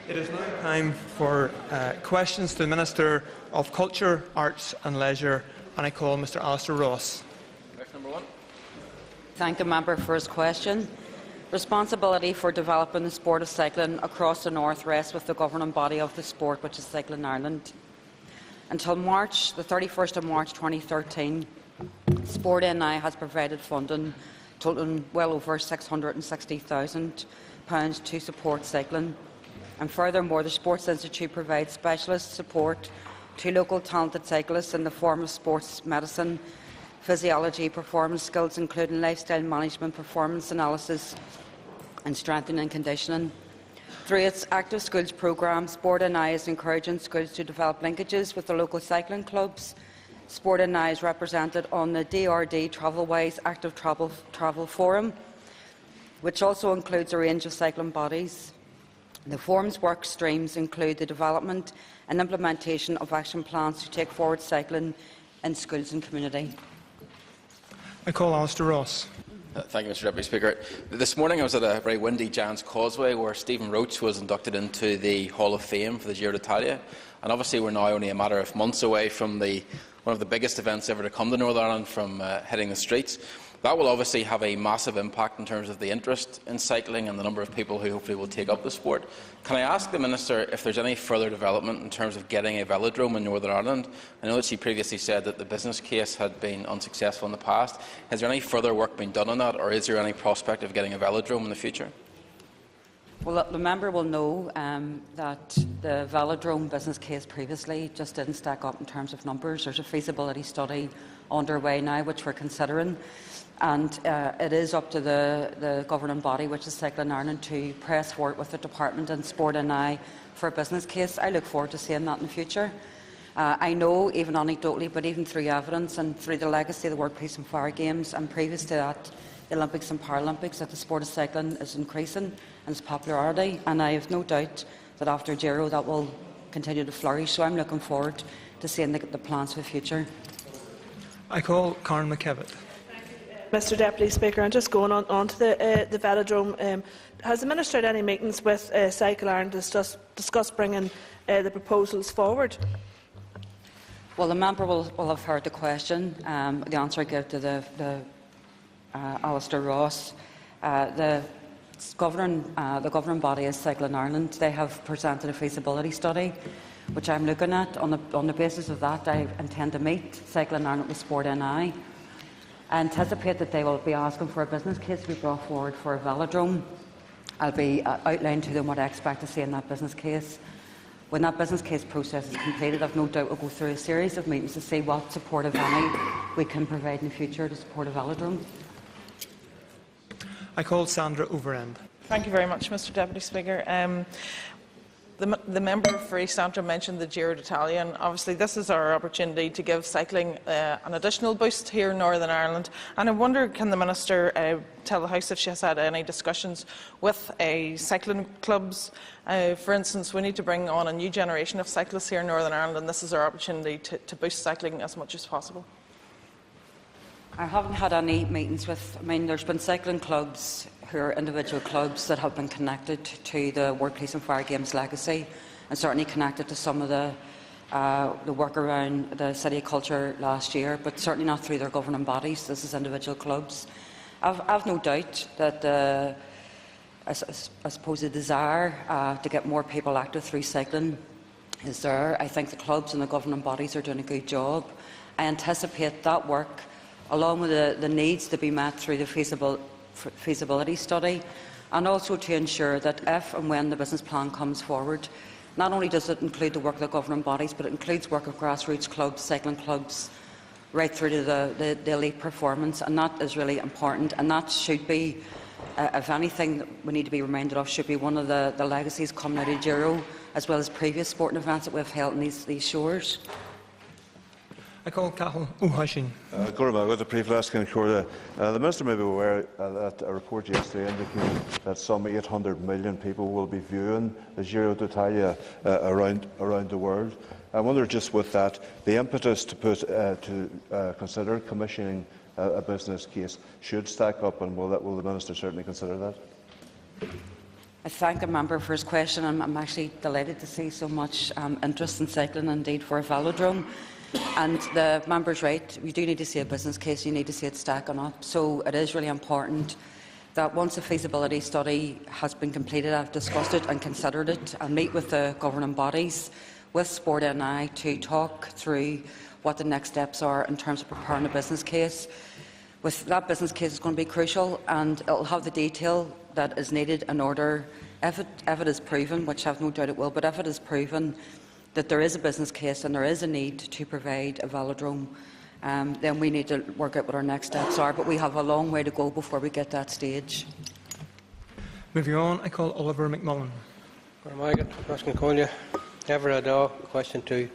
It is now time for questions to the Minister of Culture, Arts and Leisure, and I call Mr Alistair Ross. Number one. Thank the member for his question. Responsibility for developing the sport of cycling across the North rests with the governing body of the sport, which is Cycling Ireland. Until March, the 31st of March 2013, Sport NI has provided funding totaling well over £660,000 to support cycling. And furthermore, the Sports Institute provides specialist support to local talented cyclists in the form of sports medicine, physiology, performance skills, including lifestyle management, performance analysis and strengthening and conditioning. Through its Active Schools programme, Sport NI is encouraging schools to develop linkages with the local cycling clubs. Sport NI is represented on the DRD Travelwise Active Travel Forum, which also includes a range of cycling bodies. The forum's work streams include the development and implementation of action plans to take forward cycling in schools and community. I call Alistair Ross. Thank you, Mr Deputy Speaker. This morning I was at a very windy Giants Causeway where Stephen Roach was inducted into the Hall of Fame for the Giro d'Italia. And obviously we're now only a matter of months away from one of the biggest events ever to come to Northern Ireland from hitting the streets. That will obviously have a massive impact in terms of the interest in cycling and the number of people who hopefully will take up the sport. Can I ask the Minister if there's any further development in terms of getting a velodrome in Northern Ireland? I know that she previously said that the business case had been unsuccessful in the past. Has there any further work been done on that, or is there any prospect of getting a velodrome in the future? Well, the member will know that the velodrome business case previously just didn't stack up in terms of numbers. There's a feasibility study underway now which we're considering, and it is up to the governing body, which is Cycling Ireland, to press forward with the department and Sport NI for a business case. I look forward to seeing that in the future. I know, even anecdotally, but even through evidence and through the legacy of the World Police and Fire Games and previous to that, the Olympics and Paralympics, that the sport of cycling is increasing in its popularity, and I have no doubt that after Giro that will continue to flourish. So I'm looking forward to seeing the plans for the future. I call Karen McKevitt. Mr Deputy Speaker, and just going on to the velodrome, has the Minister had any meetings with Cycle Ireland to discuss bringing the proposals forward? Well, the member will have heard the question. The answer I give to the Alistair Ross. The governing body is Cycling Ireland. They have presented a feasibility study, which I'm looking at. On the basis of that, I intend to meet Cycling Ireland with Sport NI. I anticipate that they will be asking for a business case to be brought forward for a velodrome. I'll be outlining to them what I expect to see in that business case. When that business case process is completed, I've no doubt we'll go through a series of meetings to see what support, if any, we can provide in the future to support a velodrome. I call Sandra Overend. Thank you very much, Mr Deputy Speaker. The member for East Antrim mentioned the Giro d'Italia, and obviously this is our opportunity to give cycling an additional boost here in Northern Ireland. And I wonder, can the Minister tell the House if she has had any discussions with cycling clubs? For instance, we need to bring on a new generation of cyclists here in Northern Ireland, and this is our opportunity to boost cycling as much as possible. I haven't had any meetings with. There's been cycling clubs who are individual clubs that have been connected to the World Police and Fire Games legacy, and certainly connected to some of the work around the City of Culture last year, but certainly not through their governing bodies. This is individual clubs. I've no doubt that I suppose the desire to get more people active through cycling is there. I think the clubs and the governing bodies are doing a good job. I anticipate that work, along with the needs to be met through the feasibility study, and also to ensure that if and when the business plan comes forward, not only does it include the work of the governing bodies, but it includes work of grassroots clubs, cycling clubs, right through to the elite performance, and that is really important. And that should be, if anything, that we need to be reminded of, should be one of the legacies coming out of Giro, as well as previous sporting events that we've held in these shores. I call Cathal O'Hushin. The Minister may be aware that a report yesterday indicated that some 800 million people will be viewing the Giro d'Italia around the world. I wonder, just with that, the impetus to consider commissioning a business case should stack up, and will the Minister certainly consider that? I thank the member for his question. I'm actually delighted to see so much interest in cycling, indeed, for a velodrome. And the member's right, you do need to see a business case, you need to see it stacking up. So it is really important that once a feasibility study has been completed, I've discussed it and considered it, and meet with the governing bodies, with Sport NI, to talk through what the next steps are in terms of preparing a business case. With that business case is going to be crucial, and it will have the detail that is needed in order, if it is proven, which I have no doubt it will, but if it is proven that there is a business case and there is a need to provide a velodrome, then we need to work out what our next steps are. But we have a long way to go before we get to that stage. Moving on, I call Oliver McMullen. Question 2.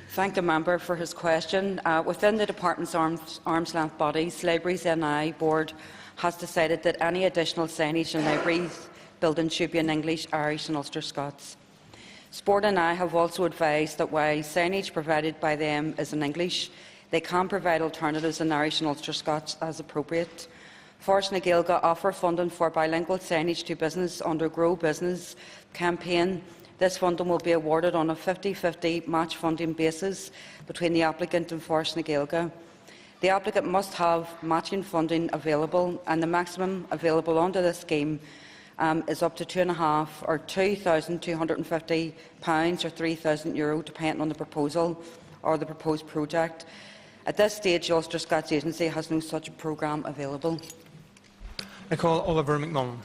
Thank the member for his question. Within the Department's arm's length bodies, Libraries NI Board has decided that any additional signage in libraries buildings should be in English, Irish and Ulster Scots. Sport and I have also advised that while signage provided by them is in English, they can provide alternatives in Irish and Ulster Scots as appropriate. Forest na Gaeilge offer funding for bilingual signage to business under Grow Business campaign. This funding will be awarded on a 50-50 match funding basis between the applicant and Forest na Gaeilge. The applicant must have matching funding available, and the maximum available under this scheme is up to £2,500 or £2,250 or €3,000, depending on the proposal or the proposed project. At this stage, the Ulster Scots Agency has no such programme available. I call Oliver McMullen.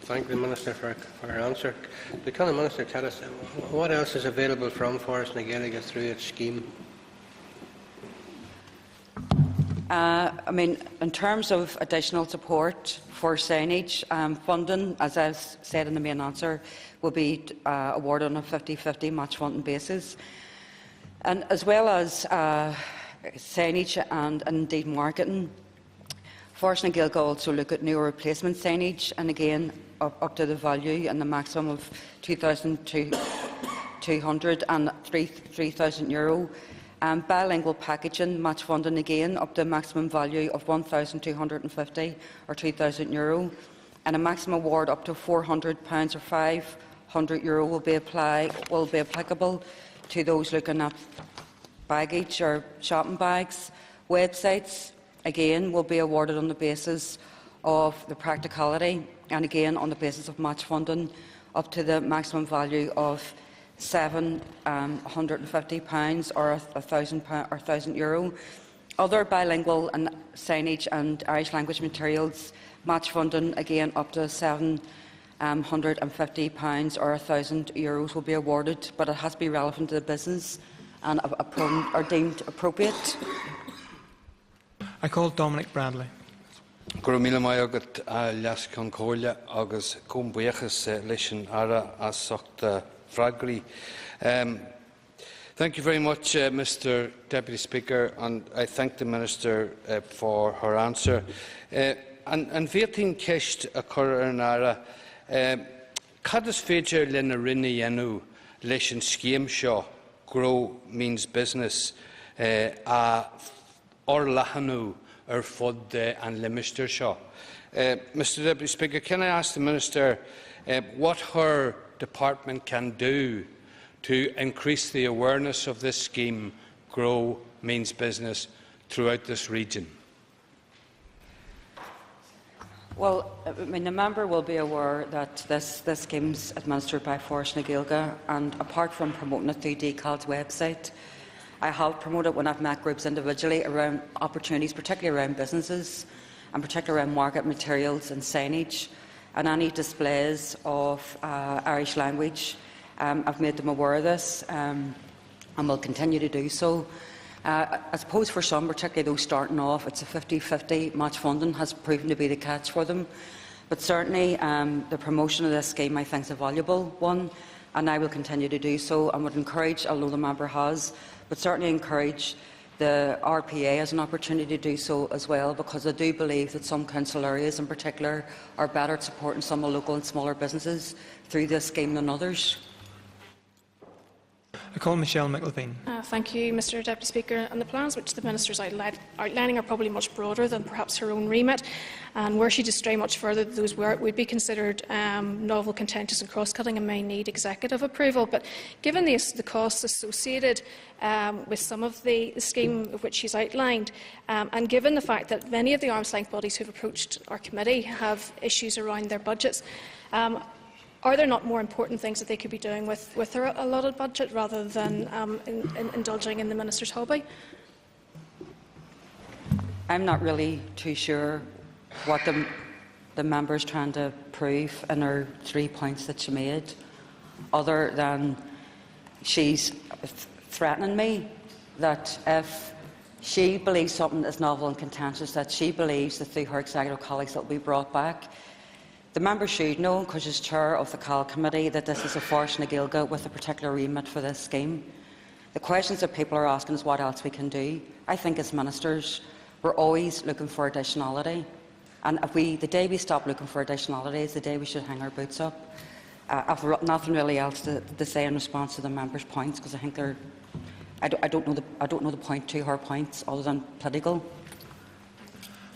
Thank the Minister for her answer. Can the Minister tell us what else is available from Forest na Gaeilge through its scheme? In terms of additional support for signage, funding, as I said in the main answer, will be awarded on a 50-50 match funding basis. And as well as signage and indeed marketing, Forest na Gaeilge also look at new replacement signage, and again up to the value and the maximum of €2,200 and €3,000. Bilingual packaging, match funding again up to a maximum value of €1,250 or €2,000, and a maximum award up to £400 or €500 will be applicable to those looking at baggage or shopping bags. Websites again will be awarded on the basis of the practicality, and again on the basis of match funding up to the maximum value of £750 or €1,000. Other bilingual and signage and Irish language materials, match funding again up to £750 or €1,000 will be awarded, but it has to be relevant to the business and are deemed appropriate. I call Dominic Bradley. Thank you very much, Mr Deputy Speaker, and I thank the Minister for her answer. And Viatin Kisht a Coronara, Caddis Fager Lina Rinni Yenu, Lishan Scheme Shaw, Grow means business, or Lahanu, or Fud and Limister Shaw. Mr Deputy Speaker, can I ask the Minister what her department can do to increase the awareness of this scheme, Grow means business, throughout this region? Well, the member will be aware that this scheme is administered by Forest na Gaeilge, and apart from promoting it through DCAL's website, I have promoted when I've met groups individually around opportunities, particularly around businesses, and particularly around market materials and signage, and any displays of Irish language. I've made them aware of this, and will continue to do so. I suppose for some, particularly those starting off, it's a 50-50 match funding has proven to be the catch for them. But certainly the promotion of this scheme, I think, is a valuable one, and I will continue to do so, and would encourage, although the member has, but certainly encourage the RPA as an opportunity to do so as well, because I do believe that some council areas in particular are better at supporting some of the local and smaller businesses through this scheme than others. I call Michelle McIlveen. Thank you, Mr Deputy Speaker. And the plans which the Minister is outlining are probably much broader than perhaps her own remit. And were she to stray much further, those would be considered novel, contentious and cross-cutting and may need executive approval. But given the costs associated with some of the scheme which she's outlined, and given the fact that many of the arm's-length bodies who have approached our committee have issues around their budgets, are there not more important things that they could be doing with their allotted budget rather than indulging in the Minister's hobby? I'm not really too sure what the member is trying to prove in her 3 points that she made, other than she's threatening me that if she believes something is novel and contentious, that she believes that through her executive colleagues it will be brought back. The member should know, because she's chair of the CAL committee, that this is a force na Gaeilge with a particular remit for this scheme. The questions that people are asking is what else we can do. I think as ministers, we're always looking for additionality. And the day we stop looking for additionality is the day we should hang our boots up. I've nothing really else to say in response to the member's points, because I think they're. I don't know the point to her points other than political.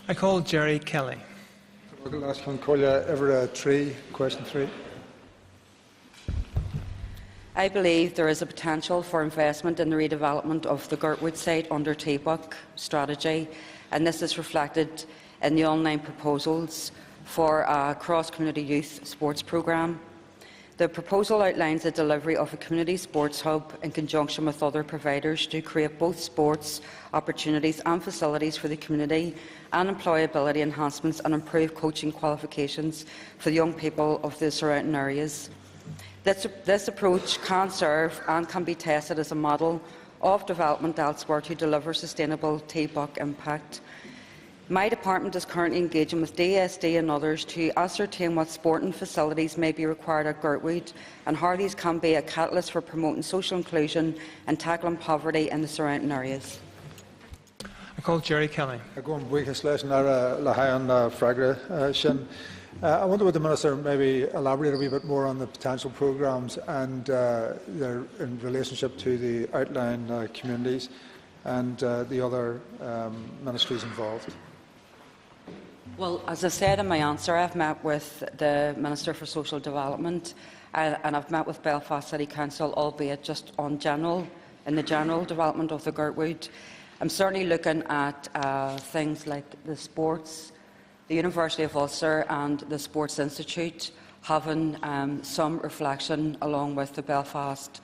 I call Jerry Kelly. Question 3. I believe there is a potential for investment in the redevelopment of the Girdwood site under TBUC strategy, and this is reflected in the online proposals for a cross-community youth sports programme. The proposal outlines the delivery of a community sports hub in conjunction with other providers to create both sports opportunities and facilities for the community, and employability enhancements and improve coaching qualifications for the young people of the surrounding areas. This approach can serve and can be tested as a model of development elsewhere to deliver sustainable TBUC impact. My department is currently engaging with DSD and others to ascertain what sporting facilities may be required at Girdwood and how these can be a catalyst for promoting social inclusion and tackling poverty in the surrounding areas. I call Jerry Kelly. I wonder would the Minister maybe elaborate a wee bit more on the potential programmes and their in relationship to the outlying communities and the other ministries involved. Well, as I said in my answer, I've met with the Minister for Social Development and I've met with Belfast City Council, albeit just in the general development of the Girdwood. I'm certainly looking at things like the sports, the University of Ulster and the Sports Institute having some reflection along with the Belfast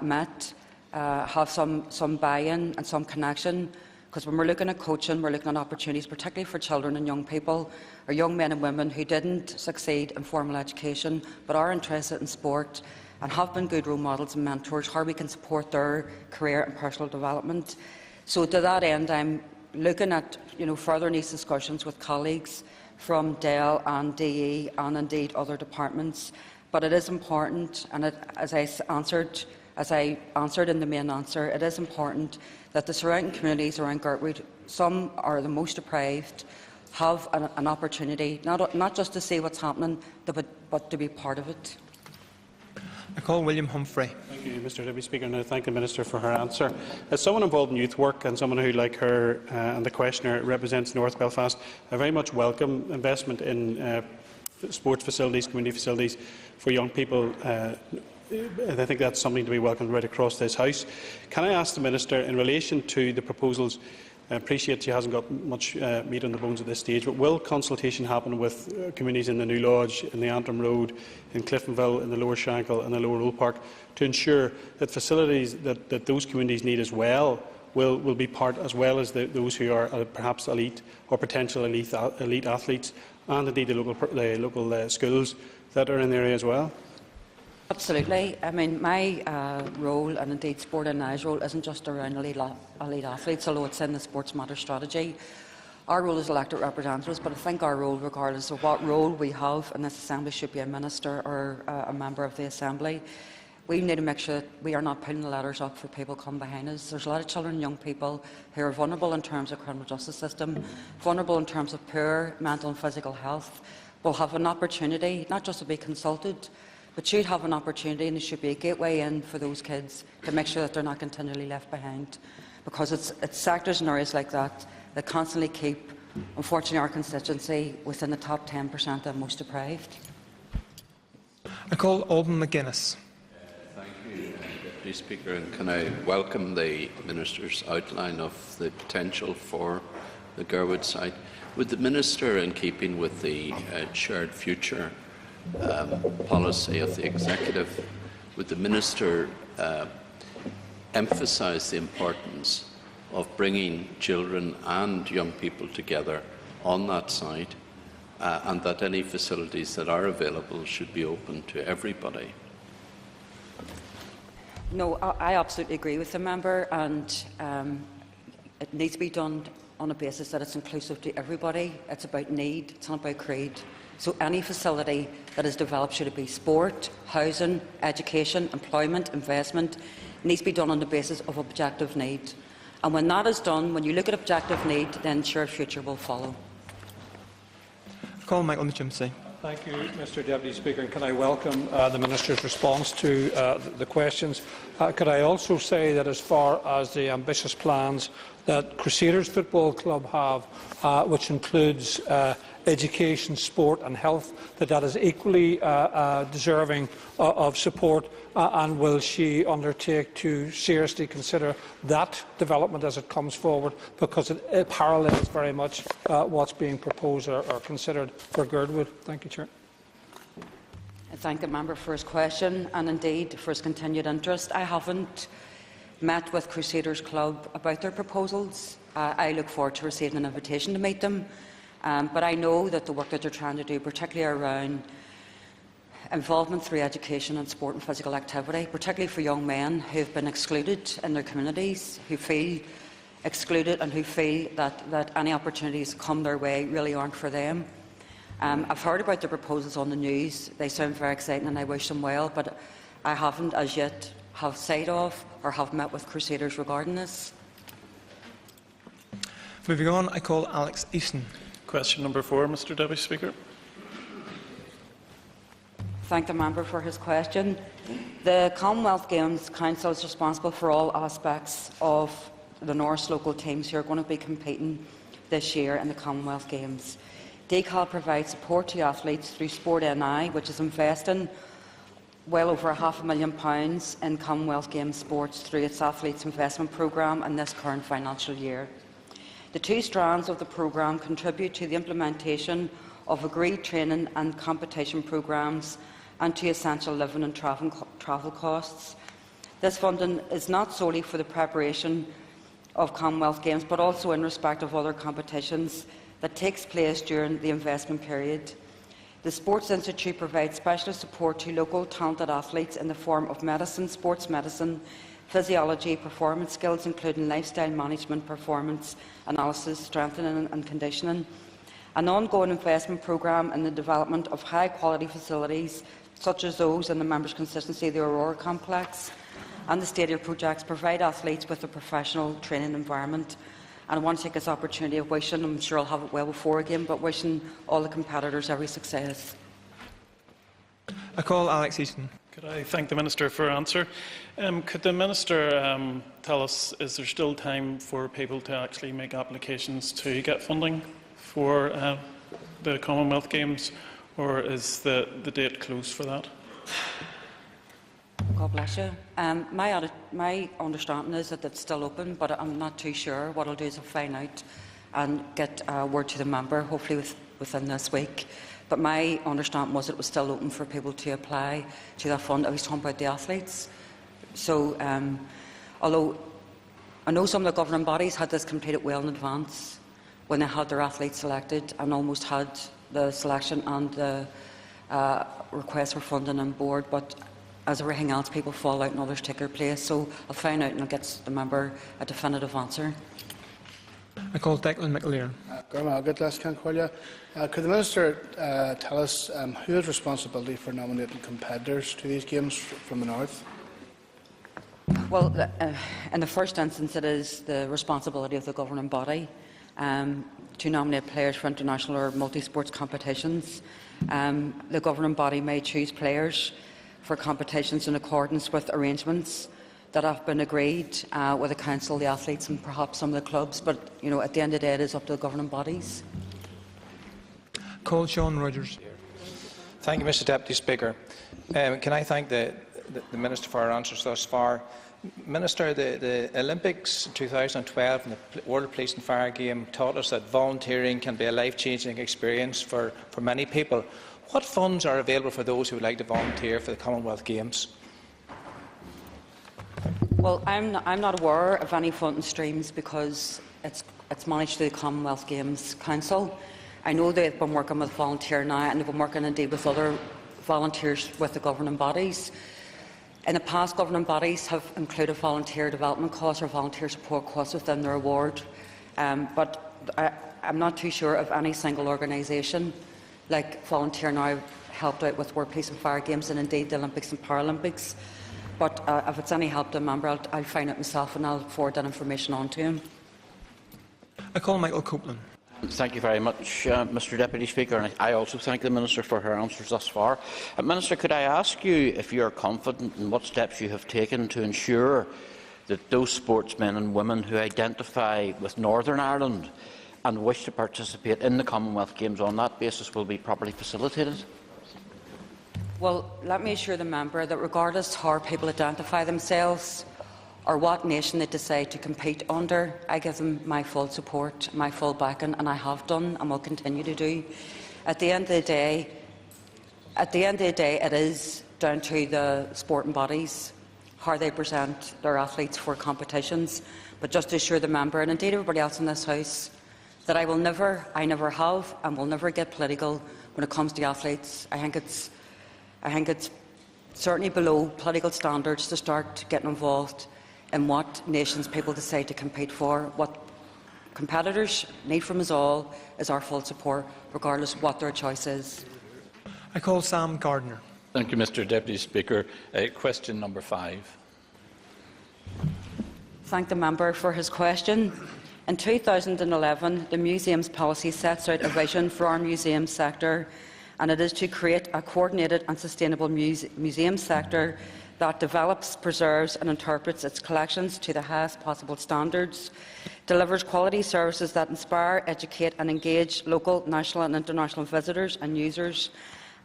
Met, have some buy-in and some connection, because when we're looking at coaching, we're looking at opportunities, particularly for children and young people, or young men and women who didn't succeed in formal education but are interested in sport and have been good role models and mentors, how we can support their career and personal development. So to that end, I'm looking at further needs discussions with colleagues from DEL and DE and indeed other departments. But it is important, and as I answered in the main answer, it is important that the surrounding communities around Girdwood, some are the most deprived, have an opportunity not just to see what's happening, but to be part of it. I call William Humphrey. Thank you, Mr Deputy Speaker, and I thank the Minister for her answer. As someone involved in youth work and someone who, like her and the questioner, represents North Belfast, I very much welcome investment in sports facilities, community facilities for young people. I think that's something to be welcomed right across this House. Can I ask the Minister, in relation to the proposals, I appreciate she hasn't got much meat on the bones at this stage, but will consultation happen with communities in the New Lodge, in the Antrim Road, in Cliftonville, in the Lower Shankill and the Lower Old Park, to ensure that facilities that those communities need as well will be part, as well as those who are perhaps elite or potential elite athletes, and indeed the local schools that are in the area as well? Absolutely. I mean, my role, and indeed Sport NI's role, isn't just around elite athletes, although it's in the Sports Matter strategy. Our role is elected representatives, but I think our role, regardless of what role we have in this Assembly, should be a minister or a member of the Assembly. We need to make sure that we are not putting the letters up for people come behind us. There's a lot of children and young people who are vulnerable in terms of the criminal justice system, vulnerable in terms of poor mental and physical health, will have an opportunity not just to be consulted, but should have an opportunity, and it should be a gateway in for those kids to make sure that they're not continually left behind, because it's sectors and areas like that that constantly keep, unfortunately, our constituency within the top 10% of most deprived. I call Alban McGuinness. Thank you, Deputy Speaker, and can I welcome the Minister's outline of the potential for the Gerwood site. Would the Minister, in keeping with the shared future policy of the Executive, would the Minister emphasise the importance of bringing children and young people together on that site, and that any facilities that are available should be open to everybody? No, I absolutely agree with the member, and it needs to be done on a basis that it's inclusive to everybody. It's about need, it's not about creed. So any facility that is developed, should it be sport, housing, education, employment, investment, needs to be done on the basis of objective need. And when that is done, when you look at objective need, then shared future will follow. I call Michael McGimpsey. Thank you, Mr Deputy Speaker. And can I welcome the Minister's response to the questions. Could I also say that as far as the ambitious plans that Crusaders Football Club have, which includes education, sport and health, that is equally deserving of support, and will she undertake to seriously consider that development as it comes forward, because it parallels very much what's being proposed or considered for Girdwood? Thank you, Chair. I thank the member for his question and indeed for his continued interest. I haven't met with Crusaders Club about their proposals. I look forward to receiving an invitation to meet them. But I know that the work that they're trying to do, particularly around involvement through education and sport and physical activity, particularly for young men who have been excluded in their communities, who feel excluded and who feel that any opportunities come their way really aren't for them. I've heard about the proposals on the news. They sound very exciting and I wish them well, but I haven't as yet have sight of or have met with Crusaders regarding this. Moving on, I call Alex Easton. Question number 4, Mr Deputy Speaker. Thank the member for his question. The Commonwealth Games Council is responsible for all aspects of the Norse local teams who are going to be competing this year in the Commonwealth Games. DCAL provides support to athletes through Sport NI, which is investing well over £500,000 in Commonwealth Games sports through its Athletes Investment Programme in this current financial year. The two strands of the programme contribute to the implementation of agreed training and competition programmes and to essential living and travel costs. This funding is not solely for the preparation of Commonwealth Games, but also in respect of other competitions that takes place during the investment period. The Sports Institute provides specialist support to local talented athletes in the form of medicine, sports medicine, physiology, performance skills, including lifestyle management, performance analysis, strengthening and conditioning, an ongoing investment programme in the development of high-quality facilities, such as those in the member's constituency, the Aurora Complex, and the Stadia projects provide athletes with a professional training environment. And I want to take this opportunity of wishing, I'm sure I'll have it well before again, but wishing all the competitors every success. I call Alex Easton. Could I thank the Minister for her answer? Could the Minister tell us, is there still time for people to actually make applications to get funding for the Commonwealth Games, or is the date closed for that? God bless you. My understanding is that it's still open, but I'm not too sure. What I'll do is I'll find out and get word to the member, hopefully within this week. But my understanding was it was still open for people to apply to that fund. I was talking about the athletes. So, although I know some of the governing bodies had this completed well in advance when they had their athletes selected and almost had the selection and the request for funding on board, but as everything else, people fall out and others take their place. So I'll find out and I'll get the member a definitive answer. I call Declan McAleer. Could the Minister tell us who has responsibility for nominating competitors to these games from the North? Well, in the first instance, it is the responsibility of the governing body to nominate players for international or multi-sports competitions. The governing body may choose players for competitions in accordance with arrangements that have been agreed with the Council, the athletes and perhaps some of the clubs. But at the end of the day, it is up to the governing bodies. Call Sean Rogers. Thank you, Mr Deputy Speaker. Can I thank the Minister for her answers thus far? Minister, the Olympics 2012 and the World Police and Fire Game taught us that volunteering can be a life-changing experience for many people. What funds are available for those who would like to volunteer for the Commonwealth Games? Well, I'm not aware of any funding streams because it's managed through the Commonwealth Games Council. I know they've been working with Volunteer Now and they've been working indeed with other volunteers with the governing bodies. In the past, governing bodies have included volunteer development costs or volunteer support costs within their award, but I'm not too sure of any single organisation like Volunteer Now helped out with World Police and Fire Games and indeed the Olympics and Paralympics. But if it's any help to a member, I'll find it myself and I'll forward that information on to him. I call Michael Copeland. Thank you very much, Mr Deputy Speaker, and I also thank the Minister for her answers thus far. Minister, could I ask you if you are confident in what steps you have taken to ensure that those sportsmen and women who identify with Northern Ireland and wish to participate in the Commonwealth Games on that basis will be properly facilitated? Well, let me assure the member that regardless how people identify themselves or what nation they decide to compete under, I give them my full support, my full backing, and I have done and will continue to do. At the end of the day, it is down to the sporting bodies how they present their athletes for competitions. But just to assure the member, and indeed everybody else in this House, that I never have and will never get political when it comes to athletes. I think it's certainly below political standards to start getting involved in what nations people decide to compete for. What competitors need from us all is our full support, regardless of what their choice is. I call Sam Gardner. Thank you, Mr Deputy Speaker. Question number 5. Thank the member for his question. In 2011, the Museums Policy sets out a vision for our museum sector, and it is to create a coordinated and sustainable museum sector that develops, preserves and interprets its collections to the highest possible standards, delivers quality services that inspire, educate and engage local, national and international visitors and users,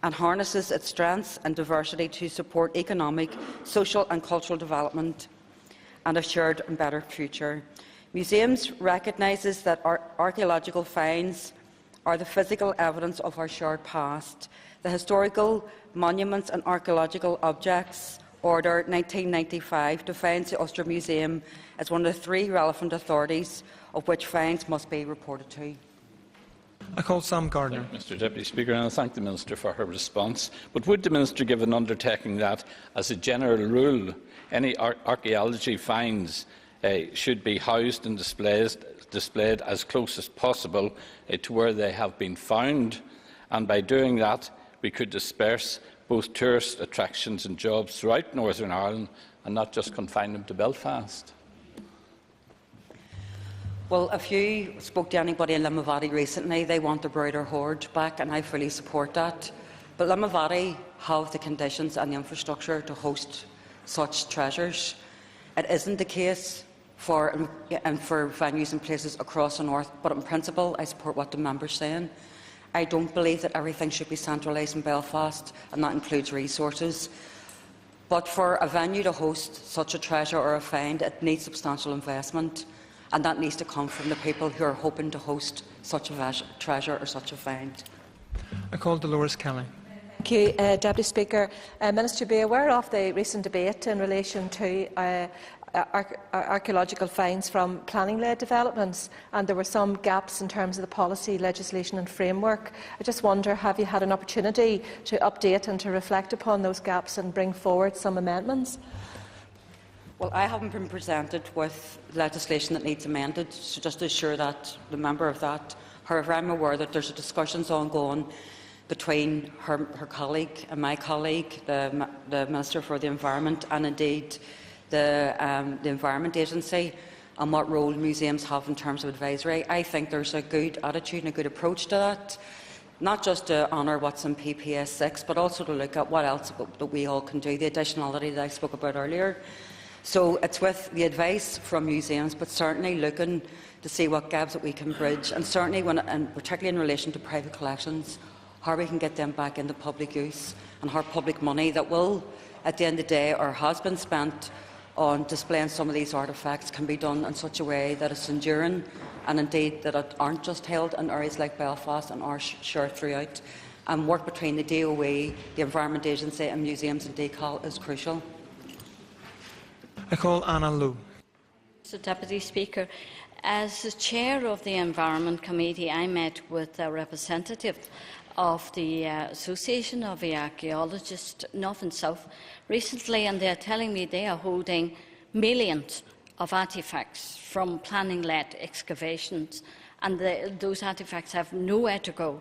and harnesses its strengths and diversity to support economic, social and cultural development and a shared and better future. Museums recognises that archaeological finds are the physical evidence of our shared past. The Historical Monuments and Archaeological Objects Order 1995 defines the Ulster Museum as one of the 3 relevant authorities of which finds must be reported to. I call Sam Gardner. Mr Deputy Speaker, and I thank the Minister for her response. But would the Minister give an undertaking that, as a general rule, any archaeology finds should be housed and displayed as close as possible to where they have been found, and by doing that we could disperse both tourist attractions and jobs throughout Northern Ireland and not just confine them to Belfast? Well, if you spoke to anybody in Limavady recently, they want the Browder Hoard back, and I fully support that. But Limavady have the conditions and the infrastructure to host such treasures. It isn't the case for venues and places across the north, but in principle I support what the member is saying. I don't believe that everything should be centralised in Belfast, and that includes resources. But for a venue to host such a treasure or a find, it needs substantial investment, and that needs to come from the people who are hoping to host such a treasure or such a find. I call Dolores Kelly. Thank you, Deputy Speaker. Minister, be aware of the recent debate in relation to archaeological finds from planning-led developments, and there were some gaps in terms of the policy, legislation and framework. I just wonder, have you had an opportunity to update and to reflect upon those gaps and bring forward some amendments? Well, I haven't been presented with legislation that needs amended, so just to assure that the member of that. However, I'm aware that there's discussions ongoing between her colleague and my colleague, the Minister for the Environment, and indeed the Environment Agency, and what role museums have in terms of advisory. I think there's a good attitude and a good approach to that. not just to honour what's in PPS 6, but also to look at what else that we all can do, the additionality that I spoke about earlier. So it's with the advice from museums, but certainly looking to see what gaps that we can bridge, and certainly, and particularly in relation to private collections, how we can get them back into public use, and how public money that will, at the end of the day, or has been spent on displaying some of these artefacts can be done in such a way that it's enduring, and indeed that it aren't just held in areas like Belfast and are shared throughout. And work between the DOE, the Environment Agency and museums and DCAL is crucial. I call Anna Lowe. Mr Deputy Speaker, as the chair of the Environment Committee, I met with a representative of the Association of the Archaeologists North and South recently, and they are telling me they are holding millions of artefacts from planning-led excavations, and those artefacts have nowhere to go.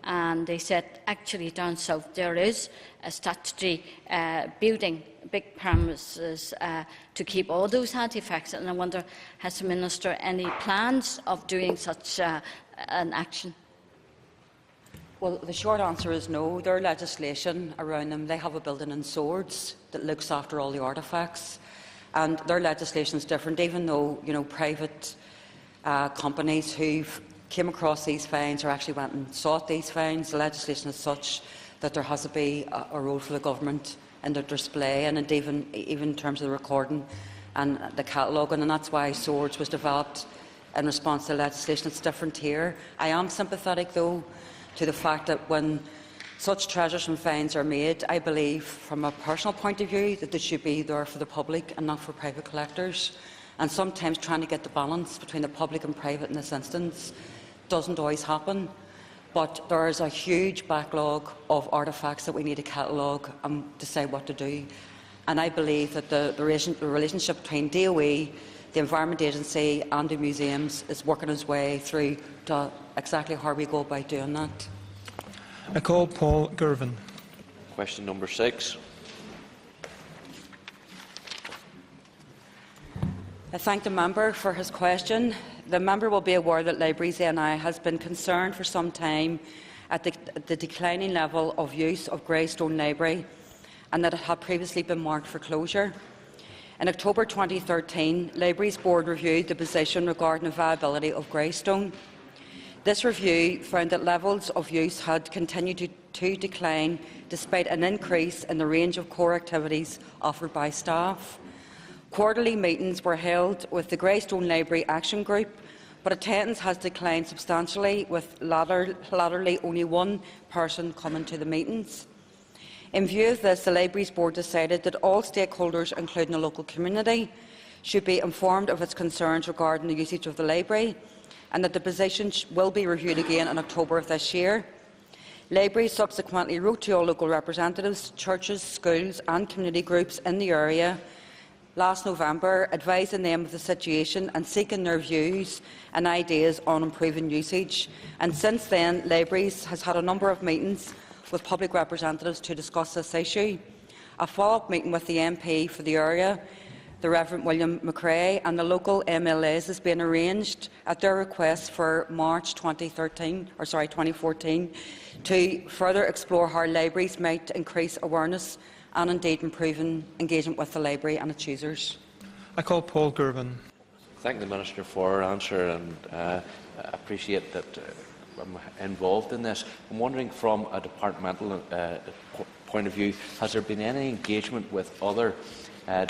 And they said, actually, down south there is a statutory building, big premises, to keep all those artefacts. And I wonder, has the Minister any plans of doing such an action? Well, the short answer is no. Their legislation around them, they have a building in Swords that looks after all the artefacts, and their legislation is different. Even though private companies who've came across these finds or actually went and sought these finds, the legislation is such that there has to be a role for the government in the display, and indeed even in terms of the recording and the cataloguing, and that's why Swords was developed in response to the legislation. It's different here. I am sympathetic, though, to the fact that when such treasures and finds are made, I believe, from a personal point of view, that they should be there for the public and not for private collectors. And sometimes trying to get the balance between the public and private in this instance doesn't always happen. But there is a huge backlog of artefacts that we need to catalogue and decide what to do. And I believe that the relationship between DOE, the Environment Agency and the museums is working its way through to exactly how we go about doing that. I call Paul Girvan. Question number 6. I thank the member for his question. The member will be aware that Libraries NI has been concerned for some time at the declining level of use of Greystone Library, and that it had previously been marked for closure. In October 2013, Libraries Board reviewed the position regarding the viability of Greystone. This review found that levels of use had continued to decline despite an increase in the range of core activities offered by staff. Quarterly meetings were held with the Greystone Library Action Group, but attendance has declined substantially, with latterly only one person coming to the meetings. In view of this, the Libraries Board decided that all stakeholders, including the local community, should be informed of its concerns regarding the usage of the library, and that the position will be reviewed again in October of this year. Libraries subsequently wrote to all local representatives, churches, schools and community groups in the area last November, advising them of the situation and seeking their views and ideas on improving usage. And since then, Libraries has had a number of meetings with public representatives to discuss this issue. A follow-up meeting with the MP for the area, the Reverend William McRae, and the local MLAs is being arranged at their request for March 2014 to further explore how libraries might increase awareness and indeed improving engagement with the library and its users. I call Paul Girvan. Thank the Minister for her answer, and appreciate that I'm involved in this. I'm wondering, from a departmental point of view, has there been any engagement with other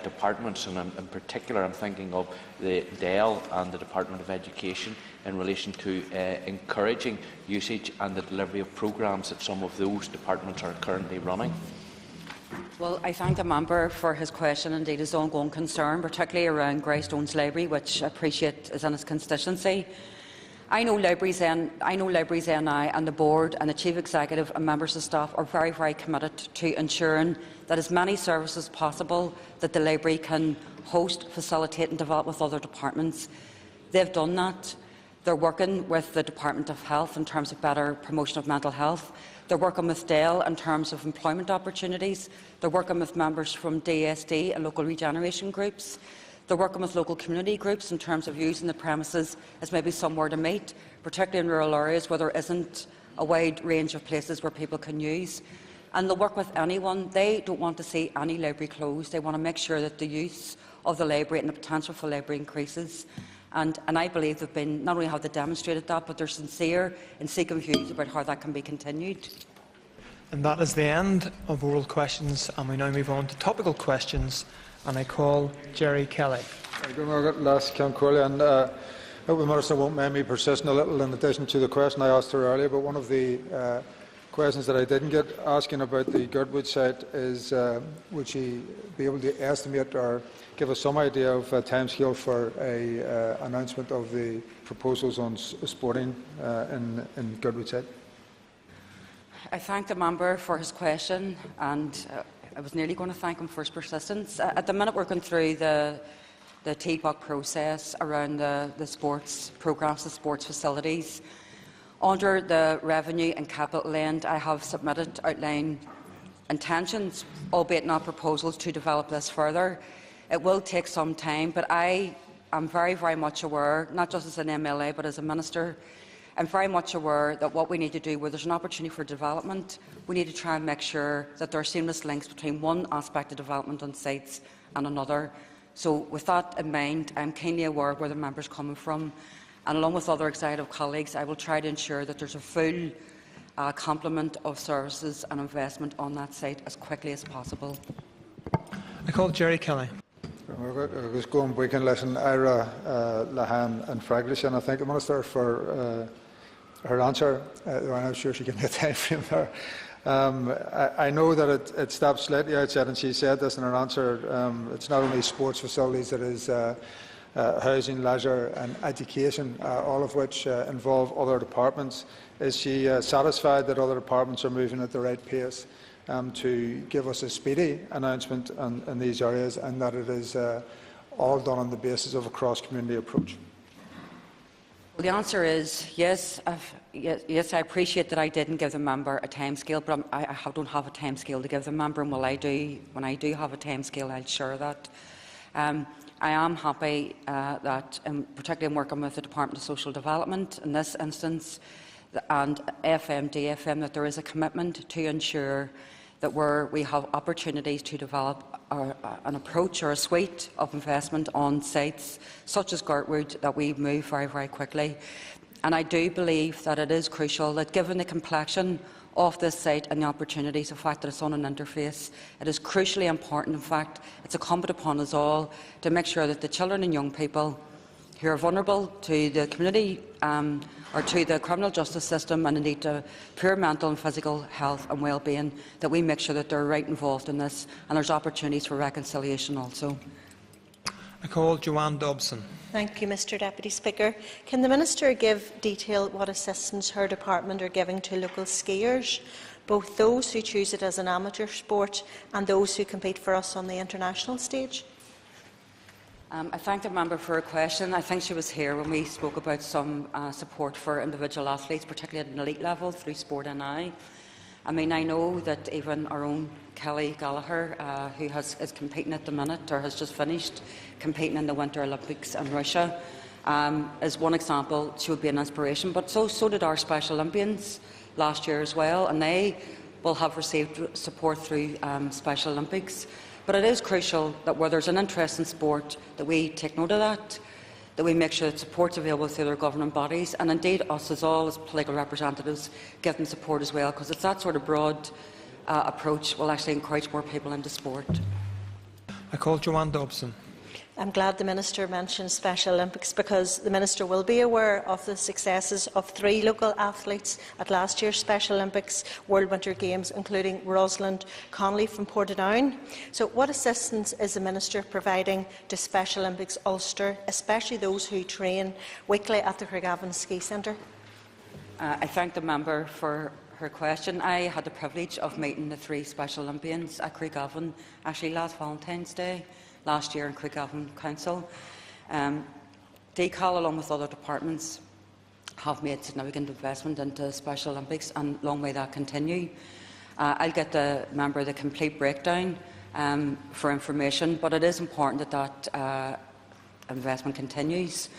departments, and in particular I'm thinking of the DEL and the Department of Education, in relation to encouraging usage and the delivery of programmes that some of those departments are currently running? Well, I thank the member for his question, indeed his ongoing concern, particularly around Greystones Library, which I appreciate is in his constituency. I know Libraries NI and the Board and the Chief Executive and members of staff are very, very committed to ensuring that as many services as possible that the library can host, facilitate and develop with other departments. They've done that. They're working with the Department of Health in terms of better promotion of mental health. They're working with DEL in terms of employment opportunities. They're working with members from DSD and local regeneration groups. They're working with local community groups in terms of using the premises as maybe somewhere to meet, particularly in rural areas where there isn't a wide range of places where people can use. And they'll work with anyone. They don't want to see any library closed. They want to make sure that the use of the library and the potential for the library increases. And I believe they've been, not only have they demonstrated that, but they're sincere in seeking views about how that can be continued. And that is the end of oral questions, and we now move on to topical questions. And I call Jerry Kelly. Last and the Minister won't mind me persisting a little in addition to the question I asked her earlier, but one of the questions that I didn't get asking about the Girdwood site is would she be able to estimate or give us some idea of a timescale for an announcement of the proposals on sporting in Girdwood site? I thank the member for his question, and I was nearly going to thank him for his persistence. At the minute, we're going through the TBOC process around the sports programmes, the sports facilities. Under the revenue and capital end, I have submitted outline intentions, albeit not proposals, to develop this further. It will take some time, but I am very, very much aware, not just as an MLA but as a Minister, I'm very much aware that what we need to do, where there's an opportunity for development, we need to try and make sure that there are seamless links between one aspect of development on sites and another. So with that in mind, I'm keenly aware of where the member is coming from, and along with other executive colleagues, I will try to ensure that there's a full complement of services and investment on that site as quickly as possible. I call Jerry Kelly. I was going back and listen Ira, Lahan and Fraglish, and I thank the Minister for her answer. I'm sure she can get time frame there. I know that it stopped slightly outside, and she said this in her answer. It's not only sports facilities, it is housing, leisure and education, all of which involve other departments. Is she satisfied that other departments are moving at the right pace to give us a speedy announcement in these areas, and that it is all done on the basis of a cross-community approach? Well, the answer is yes. Yes, I appreciate that I didn't give the member a timescale, but I don't have a timescale to give the member, and when I do have a timescale, I'll share that. I am happy that, particularly in working with the Department of Social Development in this instance, and DFM, that there is a commitment to ensure that where we have opportunities to develop an approach or a suite of investment on sites such as Girdwood, that we move very, very quickly. And I do believe that it is crucial that, given the complexion of this site and the opportunities, the fact that it's on an interface, it is crucially important. In fact, it's incumbent upon us all to make sure that the children and young people who are vulnerable to the community or to the criminal justice system, and indeed to poor mental and physical health and well-being, that we make sure that they're right involved in this, and there's opportunities for reconciliation also. I call Joanne Dobson. Thank you, Mr Deputy Speaker. Can the Minister give detail what assistance her department are giving to local skiers, both those who choose it as an amateur sport and those who compete for us on the international stage? I thank the member for her question. I think she was here when we spoke about some support for individual athletes, particularly at an elite level, through Sport NI. I mean, I know that even our own Kelly Gallagher, who is competing at the minute, or has just finished competing in the Winter Olympics in Russia, is one example. She would be an inspiration. But so did our Special Olympians last year as well, and they will have received support through Special Olympics. But it is crucial that where there's an interest in sport, that we take note of that we make sure that support is available through their governing bodies, and indeed us as political representatives give them support as well, because it's that sort of broad approach will actually encourage more people into sport. I call Joanne Dobson. I'm glad the Minister mentioned Special Olympics, because the Minister will be aware of the successes of 3 local athletes at last year's Special Olympics World Winter Games, including Rosalind Connolly from Portadown. So what assistance is the Minister providing to Special Olympics Ulster, especially those who train weekly at the Craigavon Ski Centre? I thank the member for her question. I had the privilege of meeting the 3 Special Olympians at Craigavon, actually last Valentine's Day last year in Craigavon Council. DCAL, along with other departments, have made significant investment into Special Olympics, and long may that continue. I'll get the member the complete breakdown for information, but it is important that investment continues.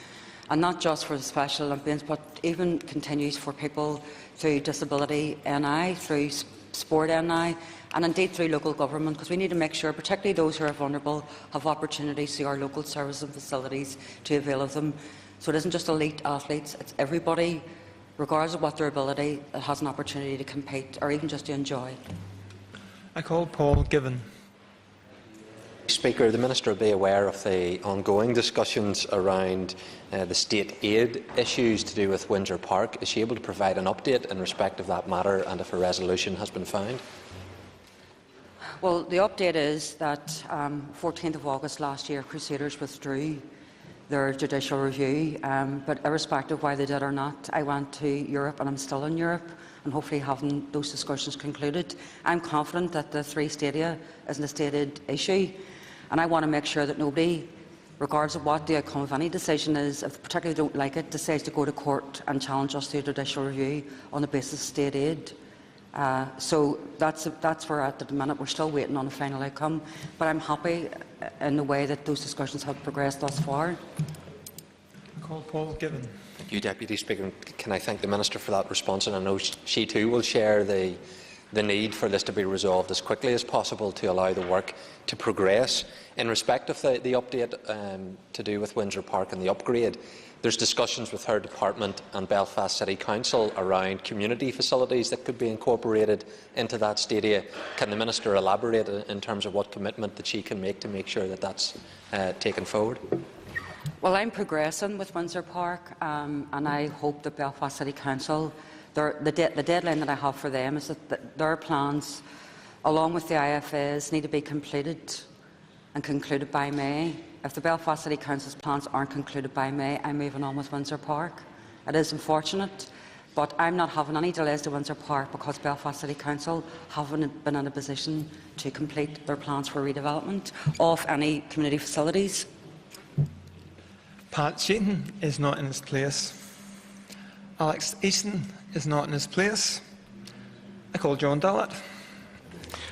and not just for the Special Olympians, but even continues for people through disability NI, through sport NI, and indeed through local government, because we need to make sure, particularly those who are vulnerable, have opportunities through our local services and facilities to avail of them. So it isn't just elite athletes, it's everybody, regardless of what their ability, that has an opportunity to compete or even just to enjoy. I call Paul Given. Speaker, the Minister will be aware of the ongoing discussions around the state aid issues to do with Windsor Park. Is she able to provide an update in respect of that matter and if a resolution has been found? Well, the update is that 14th of August last year, Crusaders withdrew their judicial review, but irrespective of why they did or not, I went to Europe and I'm still in Europe, and hopefully having those discussions concluded. I'm confident that the 3 stadia isn't a state aid issue, and I want to make sure that nobody, regardless of what the outcome of any decision is, if particularly don't like it, decides to go to court and challenge us through judicial review on the basis of state aid. So that's where at the minute we're still waiting on a final outcome, but I'm happy in the way that those discussions have progressed thus far. I call Paul Given. Thank you, Deputy Speaker. Can I thank the Minister for that response? And I know she too will share the need for this to be resolved as quickly as possible to allow the work to progress. In respect of the update to do with Windsor Park and the upgrade, there's discussions with her department and Belfast City Council around community facilities that could be incorporated into that stadia. Can the Minister elaborate in terms of what commitment that she can make to make sure that that's taken forward? Well, I'm progressing with Windsor Park, and I hope that Belfast City Council, the deadline that I have for them is that their plans, along with the IFAs, need to be completed and concluded by May. If the Belfast City Council's plans aren't concluded by May, I'm moving on with Windsor Park. It is unfortunate, but I'm not having any delays to Windsor Park because Belfast City Council haven't been in a position to complete their plans for redevelopment of any community facilities. Pat Sheaton is not in his place. Alex Easton is not in his place. I call John Dallett.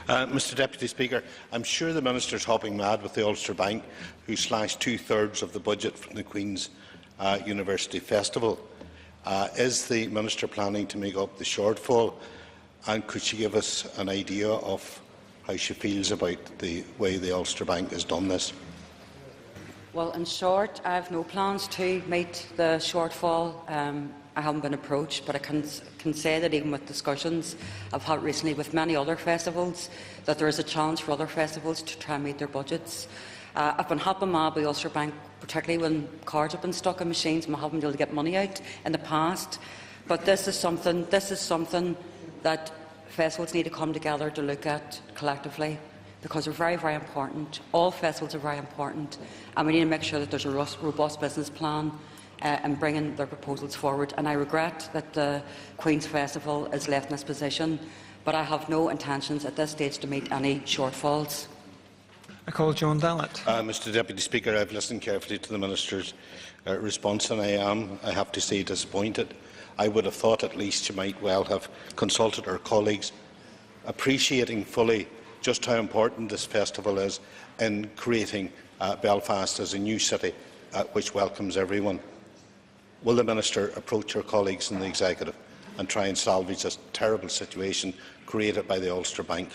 Mr Deputy Speaker, I'm sure the Minister is hopping mad with the Ulster Bank, who slashed 2/3 of the budget from the Queen's University Festival. Is the Minister planning to make up the shortfall, and could she give us an idea of how she feels about the way the Ulster Bank has done this? Well, in short, I have no plans to meet the shortfall. I haven't been approached, but I can say that even with discussions I've had recently with many other festivals, that there is a challenge for other festivals to try and meet their budgets. I've been hopping mad by Ulster Bank, particularly when cards have been stuck in machines and we haven't been able to get money out in the past. But this is something that festivals need to come together to look at collectively, because they're very, very important. All festivals are very important, and we need to make sure that there's a robust business plan and bringing their proposals forward. And I regret that the Queen's Festival is left in this position, but I have no intentions at this stage to meet any shortfalls. I call John Dallett. Mr Deputy Speaker, I've listened carefully to the Minister's response, and I have to say, disappointed. I would have thought at least she might well have consulted her colleagues, appreciating fully just how important this festival is in creating Belfast as a new city which welcomes everyone. Will the Minister approach her colleagues in the Executive and try and salvage this terrible situation created by the Ulster Bank?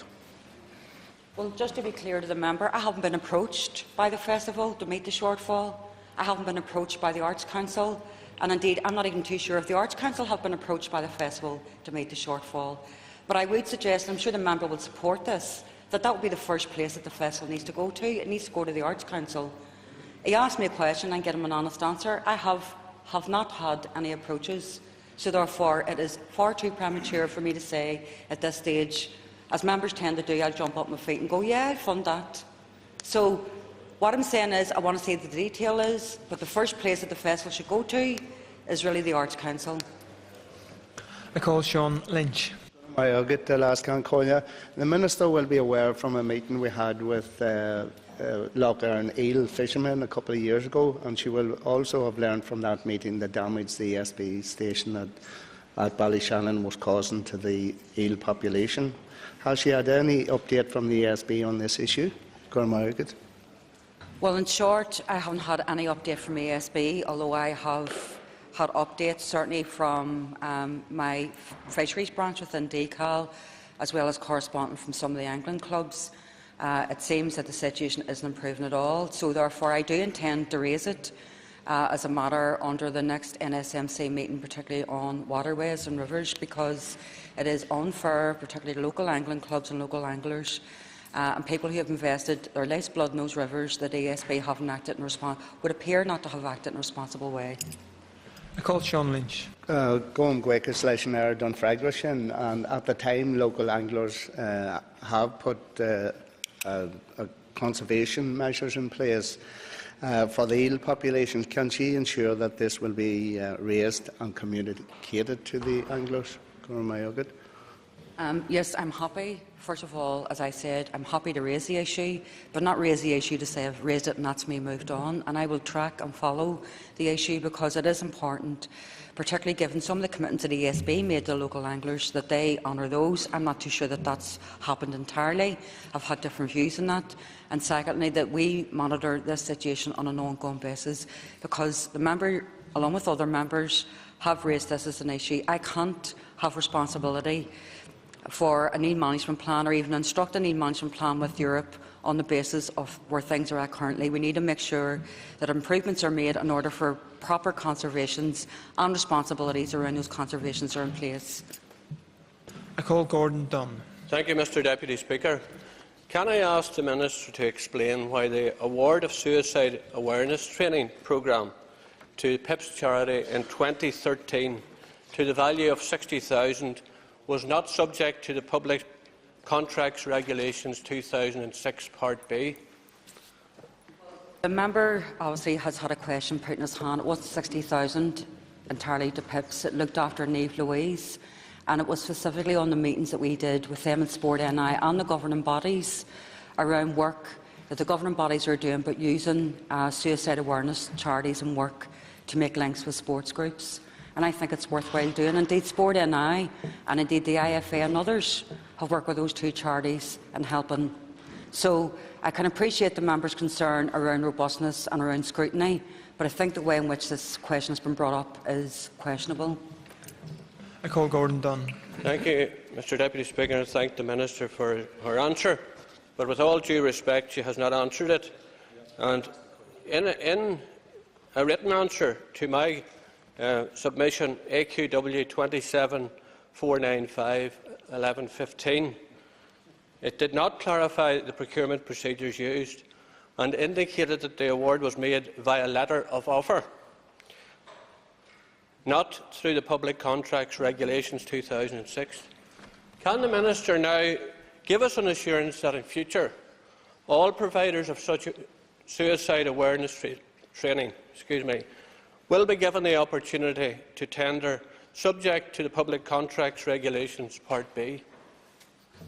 Well, just to be clear to the member, I haven't been approached by the festival to meet the shortfall. I haven't been approached by the Arts Council, and indeed I'm not even too sure if the Arts Council have been approached by the festival to meet the shortfall. But I would suggest, and I'm sure the member will support this, that would be the first place that the festival needs to go to. It needs to go to the Arts Council. He asked me a question and get him an honest answer. I have not had any approaches, so therefore it is far too premature for me to say at this stage, as members tend to do, I'll jump up my feet and go, yeah, I'll fund that. So what I'm saying is I want to see what the detail is, but the first place that the festival should go to is really the Arts Council. I call Sean Lynch. I'll get the last The Minister will be aware from a meeting we had with Loch Erin eel fishermen a couple of years ago, and she will also have learned from that meeting the damage the ESB station at Ballyshannon was causing to the eel population. Has she had any update from the ESB on this issue? Well, in short, I haven't had any update from ASB, although I have had updates certainly from my fisheries branch within DCAL, as well as correspondence from some of the angling clubs. It seems that the situation isn't improving at all, so therefore I do intend to raise it as a matter under the next NSMC meeting, particularly on waterways and rivers, because it is unfair, particularly to local angling clubs and local anglers and people who have invested their life's blood in those rivers, that ASB haven't acted in would appear not to have acted in a responsible way. I call Sean Lynch. Going Gwekis Leishner Dunfragrishin, and at the time local anglers have put conservation measures in place for the eel populations. Can she ensure that this will be raised and communicated to the anglers? Yes, I'm happy. First of all, as I said, I'm happy to raise the issue, but not raise the issue to say I've raised it and that's me moved on. And I will track and follow the issue because it is important, particularly given some of the commitments that ESB made to local anglers, that they honour those. I'm not too sure that that's happened entirely. I've had different views on that. And secondly, that we monitor this situation on an ongoing basis, because the member, along with other members, have raised this as an issue. I can't have responsibility for an eel management plan or even instruct an eel management plan with Europe on the basis of where things are at currently. We need to make sure that improvements are made in order for proper conservations and responsibilities around those conservations are in place. I call Gordon Dunn. Thank you, Mr Deputy Speaker. Can I ask the Minister to explain why the award of suicide awareness training programme to PIP's charity in 2013 to the value of £60,000 was not subject to the Public Contracts Regulations 2006 Part B? The member obviously has had a question put in his hand. It was £60,000 entirely to PIPs. It looked after Niamh Louise, and it was specifically on the meetings that we did with them and Sport NI and the governing bodies around work that the governing bodies are doing, but using suicide awareness charities and work to make links with sports groups. And I think it's worthwhile doing. Indeed, Sport NI and indeed the IFA and others have worked with those two charities and helping. So I can appreciate the member's concern around robustness and around scrutiny, but I think the way in which this question has been brought up is questionable. I call Gordon Dunn. Thank you, Mr Deputy Speaker, and thank the Minister for her answer. But with all due respect, she has not answered it. And in a written answer to my submission AQW 27495/1115, it did not clarify the procurement procedures used and indicated that the award was made via letter of offer, not through the Public Contracts Regulations 2006. Can the Minister now give us an assurance that in future all providers of such suicide awareness training will be given the opportunity to tender subject to the Public Contracts Regulations Part B?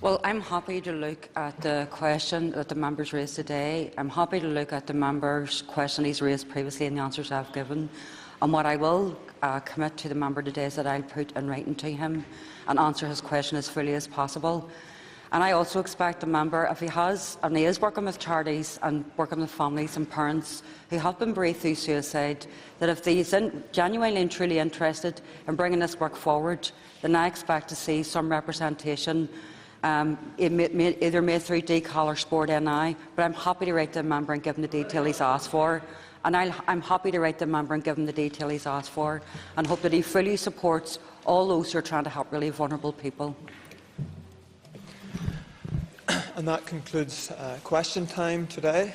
Well, I'm happy to look at the question that the members raised today. I'm happy to look at the member's question he's raised previously and the answers I've given. And what I will commit to the member today is that I'll put in writing to him and answer his question as fully as possible. And I also expect the member, if he has, and he is working with charities and working with families and parents who have been breathed through suicide, that if he is genuinely and truly interested in bringing this work forward, then I expect to see some representation, either made through DCAL or Sport NI. But I'm happy to write to the member and give him the detail he's asked for. And I'm happy to write to the member and give him the detail he's asked for, and hope that he fully supports all those who are trying to help really vulnerable people. And that concludes question time today.